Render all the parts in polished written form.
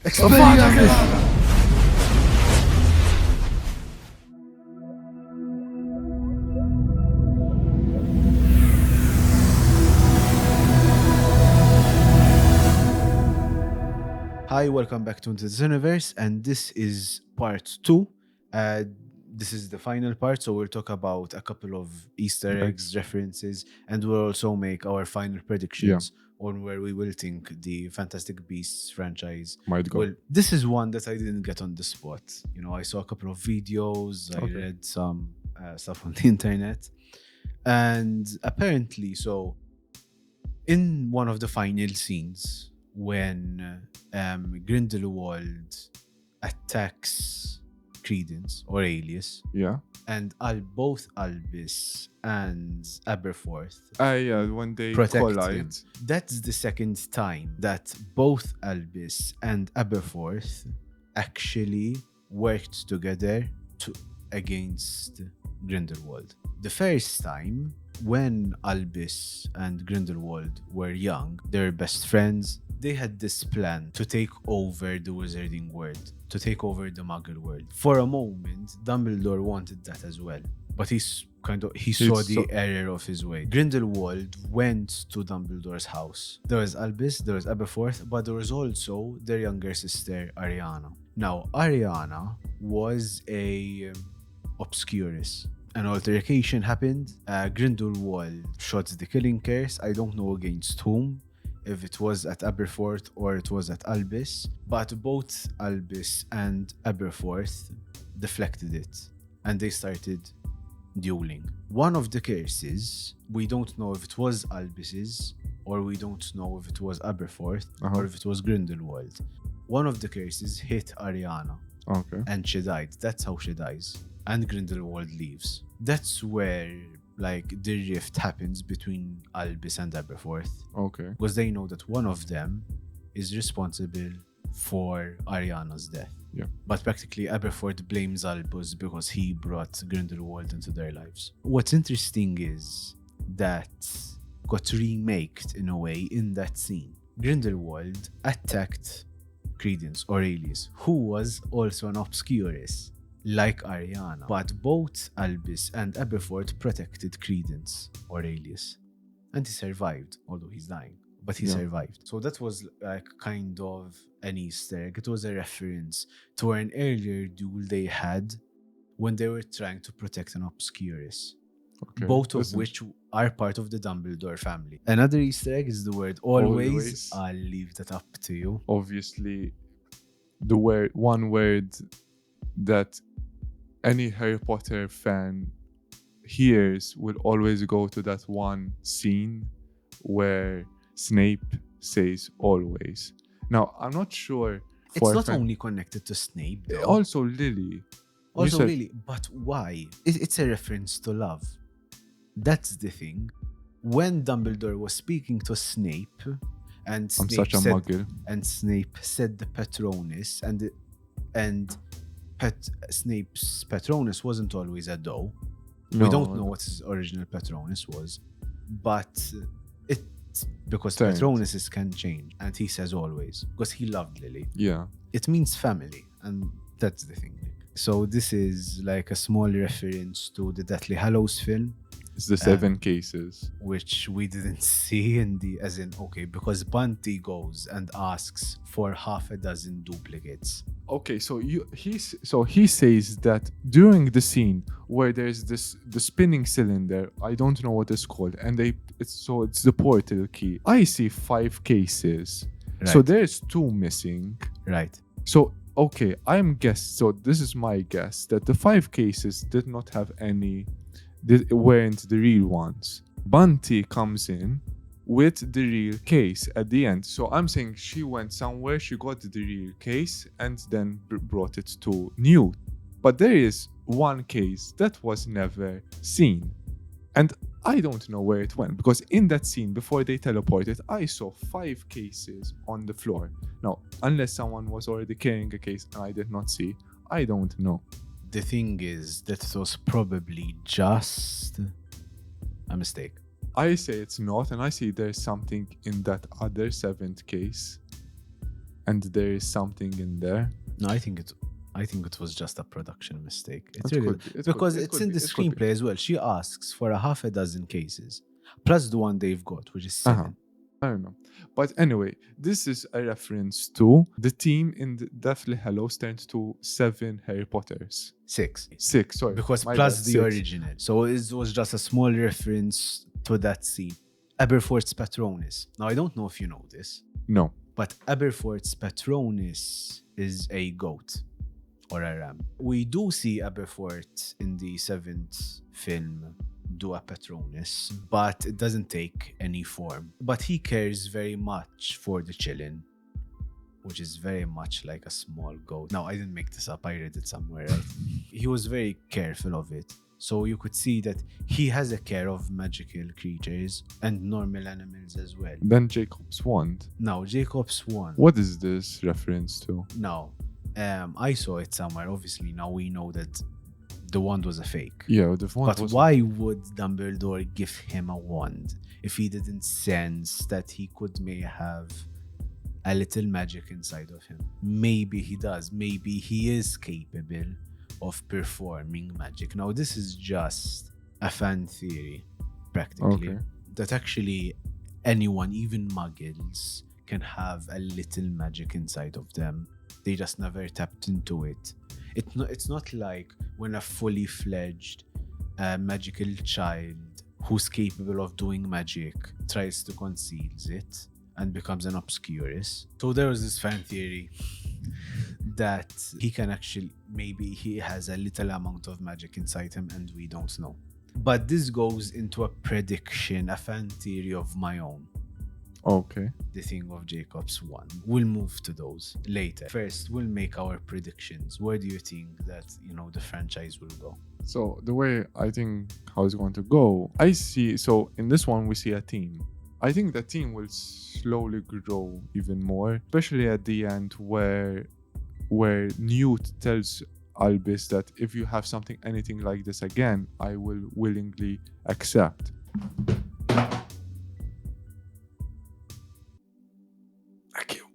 Hi, welcome back to the Cina-Verse, and this is part 2. This is the final part, so we'll talk about a couple of Easter eggs, references, and we'll also make our final predictions on where we will think the Fantastic Beasts franchise might go. Well, this is one that I didn't get on the spot. You know, I saw a couple of videos, I read some stuff on the internet, and apparently, so in one of the final scenes, when Grindelwald attacks Credence or Alias, and both Albus and Eberforth when they protect collide. him. That's the second time that both Albus and Eberforth actually worked together against Grindelwald. The first time, when Albus and Grindelwald were young, they were best friends. They had this plan to take over the wizarding world, to take over the Muggle world. For a moment, Dumbledore wanted that as well, but he saw the error of his way. Grindelwald went to Dumbledore's house. There was Albus, there was Eberforth, but there was also their younger sister, Ariana. Now, Ariana was a Obscurus. An altercation happened. Grindelwald shot the killing curse. I don't know against whom, if it was at Eberforth or it was at Albus, but both Albus and Eberforth deflected it and they started dueling. One of the curses, we don't know if it was Albus's or we don't know if it was Eberforth or if it was Grindelwald. One of the curses hit Ariana and she died. That's how she dies. And Grindelwald leaves. That's where the rift happens between Albus and Eberforth. Because they know that one of them is responsible for Ariana's death. But practically Eberforth blames Albus because he brought Grindelwald into their lives. What's interesting is that got remaked in a way in that scene. Grindelwald attacked Credence or Alias, who was also an Obscurus, like Ariana, but both Albus and Eberforth protected Credence or Alias, and he survived, although he's dying, but he survived. So that was kind of an Easter egg. It was a reference to an earlier duel they had when they were trying to protect an Obscurus, both of which are part of the Dumbledore family. Another Easter egg is the word always. I'll leave that up to you. Obviously, one word that any Harry Potter fan hears will always go to that one scene where Snape says always. Now, I'm not sure. It's not only connected to Snape, though. Also Lily. Lily, but why? It's a reference to love. That's the thing. When Dumbledore was speaking to Snape, and Snape said the Patronus, and Snape's Patronus wasn't always a doe. We don't know what his original Patronus was, but it's because Patronuses can change, and he says always because he loved Lily. It means family, and that's the thing. So this is like a small reference to the Deathly Hallows film. It's the 7 cases, which we didn't see because Bunty goes and asks for half a dozen duplicates. So he says that during the scene where there's the spinning cylinder, I don't know what it's called, and it's the portal key. I see 5 cases, so there's 2 missing. So so this is my guess that the 5 cases did not have any. Weren't the real ones. Bunty comes in with the real case at the end. So I'm saying she went somewhere, she got the real case, and then brought it to Newt. But there is one case that was never seen. And I don't know where it went, because in that scene, before they teleported, I saw 5 cases on the floor. Now, unless someone was already carrying a case and I did not see, I don't know. The thing is that it was probably just a mistake. I say it's not, and I see there's something in that other 7th case and there is something in there. No, I think it was just a production mistake. It's It really could be, because it's in the screenplay as well. She asks for a half a dozen cases, plus the one they've got, which is 7. I don't know. But anyway, this is a reference to the team in the Deathly Hallows turned to 7 Harry Potters. 6. 6, sorry. Because my plus bad, the 6. original. So it was just a small reference to that scene. Eberfort'S Patronus. Now, I don't know if you know this, No. but Eberfort'S Patronus is a goat or a ram. We do see Eberfort in the 7th film do a Patronus, but it doesn't take any form. But he cares very much for the chillin', which is very much like a small goat. Now, I didn't make this up. I read it somewhere, right? He was very careful of it. So you could see that he has a care of magical creatures and normal animals as well. Then Jacob's wand. Now, Jacob's wand. What is this reference to? Now, I saw it somewhere. Obviously, now we know that the wand was a fake. Yeah, the wand But was... why would Dumbledore give him a wand if he didn't sense that he may have a little magic inside of him? Maybe he does. Maybe he is capable of performing magic. Now, this is just a fan theory, practically, Okay. that actually anyone, even muggles, can have a little magic inside of them. They just never tapped into it. It's not like when a fully fledged magical child who's capable of doing magic tries to conceal it and becomes an obscurus. So there was this fan theory that he can actually, maybe he has a little amount of magic inside him and we don't know. But this goes into a prediction, a fan theory of my own. Okay. The thing of Jacob's wand. We'll move to those later. First, we'll make our predictions. Where do you think that, the franchise will go? So the way I think how it's going to go, I see, so in this one we see a team. I think the team will slowly grow even more, especially at the end where Newt tells Albus that if you have anything like this again, I will willingly accept. Thank you.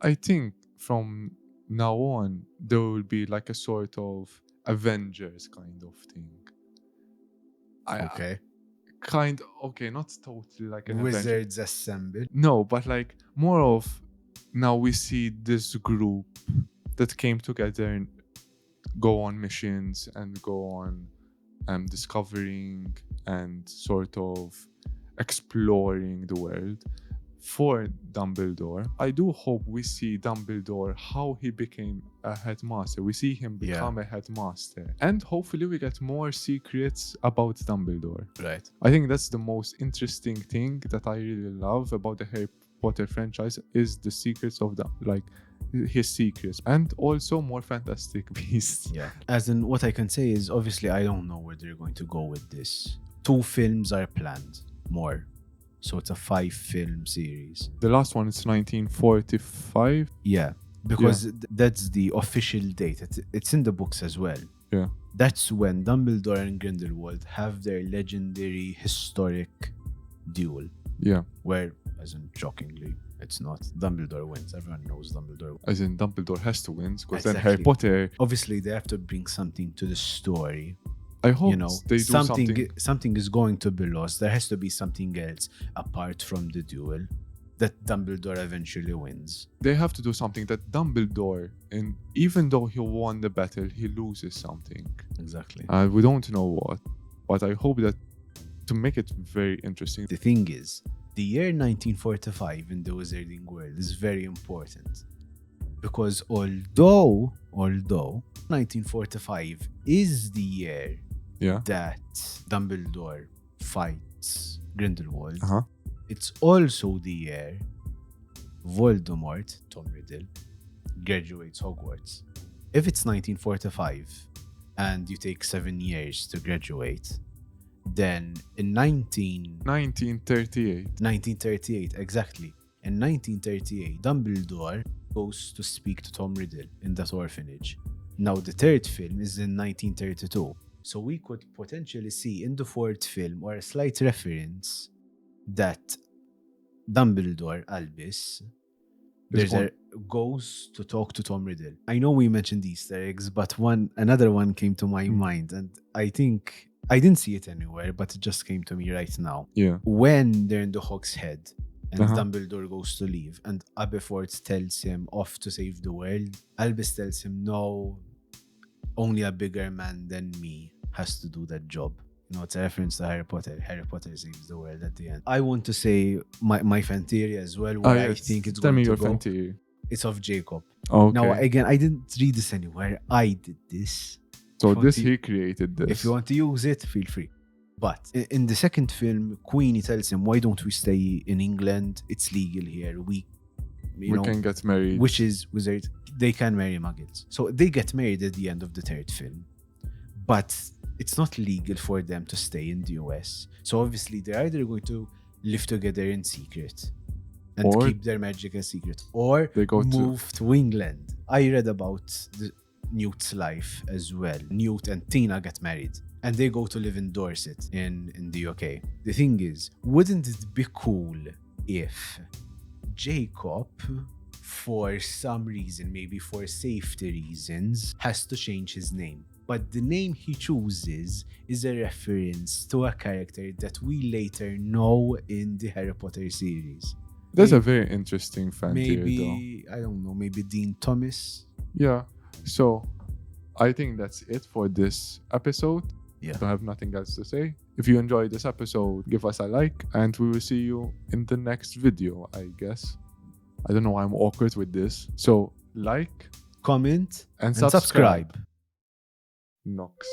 I think from now on there will be like a sort of Avengers kind of thing. Okay. Not totally like an Wizards Assemble. No, but like more of now we see this group that came together and go on missions and go on discovering and sort of exploring the world for Dumbledore. I do hope we see Dumbledore, how he became a headmaster. We see him become a headmaster. And hopefully we get more secrets about Dumbledore. Right. I think that's the most interesting thing that I really love about the Harry Potter franchise is the secrets of his secrets, and also more Fantastic Beasts. Yeah. As in, what I can say is, obviously, I don't know where they're going to go with this. 2 films are planned. More. So it's a 5-film series. The last one is 1945. Yeah. Because that's the official date. It's in the books as well. Yeah. That's when Dumbledore and Grindelwald have their legendary historic duel. Yeah. Where, as in, shockingly, it's not. Dumbledore wins. Everyone knows Dumbledore wins. As in, Dumbledore has to win, because then Exactly. Harry Potter... Obviously, they have to bring something to the story. I hope they do something is going to be lost. There has to be something else apart from the duel that Dumbledore eventually wins. They have to do something that Dumbledore, and even though he won the battle, he loses something. Exactly. We don't know what, but I hope that to make it very interesting. The thing is, the year 1945 in the Wizarding world is very important. Because although 1945 is the year that Dumbledore fights Grindelwald, it's also the year Voldemort, Tom Riddle, graduates Hogwarts. If it's 1945 and you take 7 years to graduate, then in 1938, exactly. In 1938, Dumbledore goes to speak to Tom Riddle in that orphanage. Now, the 3rd film is in 1932. So we could potentially see in the 4th film, or a slight reference, that Dumbledore, Albus, There's a goes to talk to Tom Riddle. I know we mentioned Easter eggs, but another one came to my mind, and I think I didn't see it anywhere, but it just came to me right now. Yeah. When they're in the Hog's Head and Uh-huh. Dumbledore goes to leave, and Eberfort'S tells him off to save the world, Albus tells him, no, only a bigger man than me has to do that job. You know, it's a reference to Harry Potter. Harry Potter saves the world at the end. I want to say my fan theory as well, where I think it's Tell going me to your go. fan theory. It's of Jacob. Okay. Now, again, I didn't read this anywhere. I did this. So If this you- he created this. If you want to use it, feel free. But in the second film, Queenie tells him, why don't we stay in England? It's legal here. We can get married. which is wizard. They can marry muggles. So they get married at the end of the third film. But it's not legal for them to stay in the US. So obviously they're either going to live together in secret and Or keep their magic a secret, or they go move to England. I read about Newt's life as well. Newt and Tina get married and they go to live in Dorset in the UK. The thing is, wouldn't it be cool if Jacob, for some reason, maybe for safety reasons, has to change his name? But the name he chooses is a reference to a character that we later know in the Harry Potter series. That's a very interesting fan theory, though. Maybe, I don't know, maybe Dean Thomas. Yeah. So I think that's it for this episode. Yeah. I have nothing else to say. If you enjoyed this episode, give us a like, and we will see you in the next video, I guess. I don't know why I'm awkward with this. So like, Comment and and subscribe. Nox.